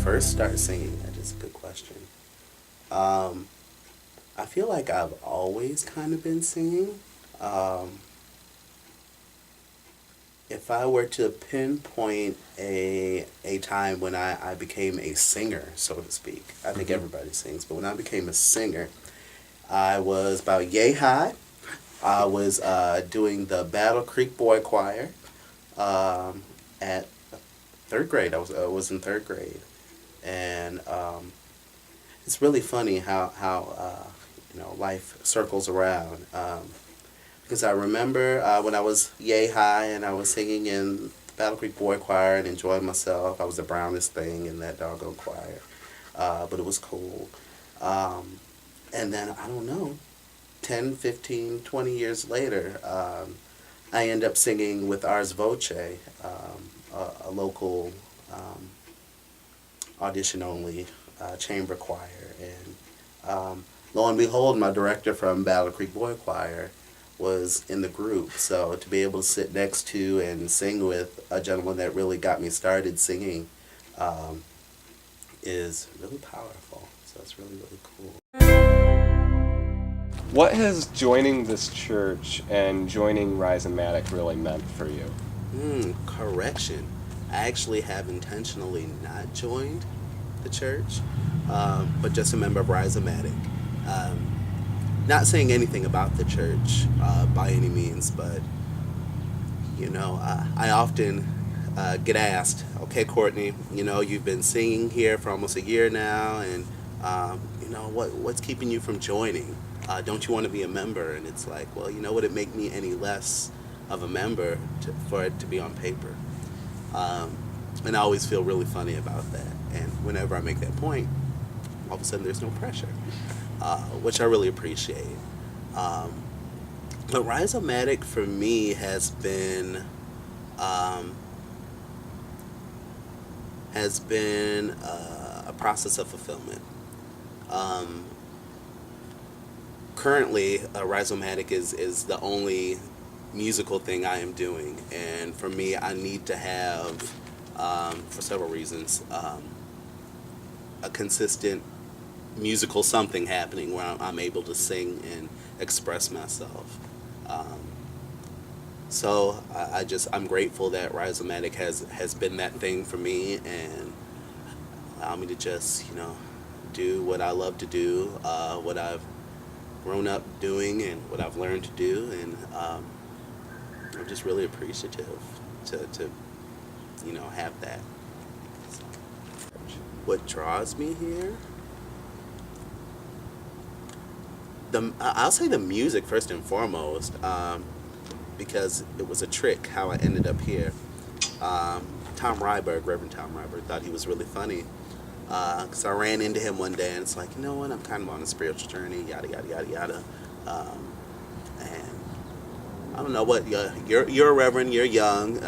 first start singing? That is a good question. Um, I feel like I've always kind of been singing. Um, if I were to pinpoint a time when I became a singer, so to speak, I think everybody sings, but when I became a singer, I was about yay high. I was doing the Battle Creek Boy Choir at third grade. I was in third grade, and it's really funny how life circles around. Because I remember when I was yay high and I was singing in the Battle Creek Boy Choir and enjoying myself. I was the brownest thing in that doggone choir, but it was cool. Um, and then I don't know, 10, 15, 20 years later, I end up singing with Ars Voce, a local audition only chamber choir. And lo and behold, my director from Battle Creek Boy Choir was in the group. So to be able to sit next to and sing with a gentleman that really got me started singing um, is really powerful. So it's really, really cool. What has joining this church and joining Rhizomatic really meant for you? Correction. I actually have intentionally not joined the church, but just a member of Rhizomatic. Um, Not saying anything about the church by any means, but I often get asked, "Okay, Courtney, you've been singing here for almost a year now, and what's keeping you from joining? Don't you want to be a member?" And it's like, well, would it make me any less of a member for it to be on paper? Um, and I always feel really funny about that. And whenever I make that point, all of a sudden there's no pressure, which I really appreciate. Um, but Rhizomatic for me um, has been a process of fulfillment. Um, Currently, Rhizomatic is the only musical thing I am doing, and for me, I need to have, for several reasons, a consistent musical something happening where I'm able to sing and express myself. Um, I'm grateful that Rhizomatic has been that thing for me and allow me to just do what I love to do, what I've grown up doing and what I've learned to do, and I'm just really appreciative to have that. So, what draws me here? I'll say the music first and foremost, because it was a trick how I ended up here. Tom Ryberg, Reverend Tom Ryberg, thought he was really funny. Because I ran into him one day and it's like, you know what, I'm kind of on a spiritual journey, yada, yada, yada, yada. And I don't know what, you're a reverend, you're young,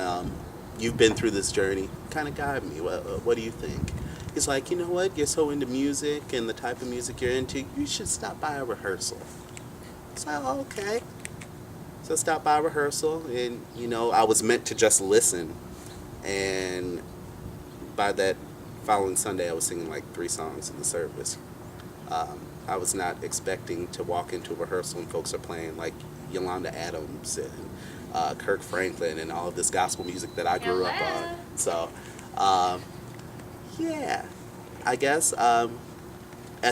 you've been through this journey, kind of guide me, what do you think? He's like, you know what, you're so into music and the type of music you're into, you should stop by a rehearsal. It's like, oh, okay. So I stopped by a rehearsal and, I was meant to just listen. And by that following Sunday, I was singing like 3 songs in the service. I was not expecting to walk into a rehearsal and folks are playing like Yolanda Adams and Kirk Franklin and all of this gospel music that I grew up on. So, yeah, I guess at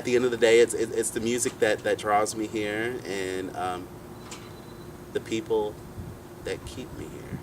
the end of the day, it's the music that draws me here and the people that keep me here.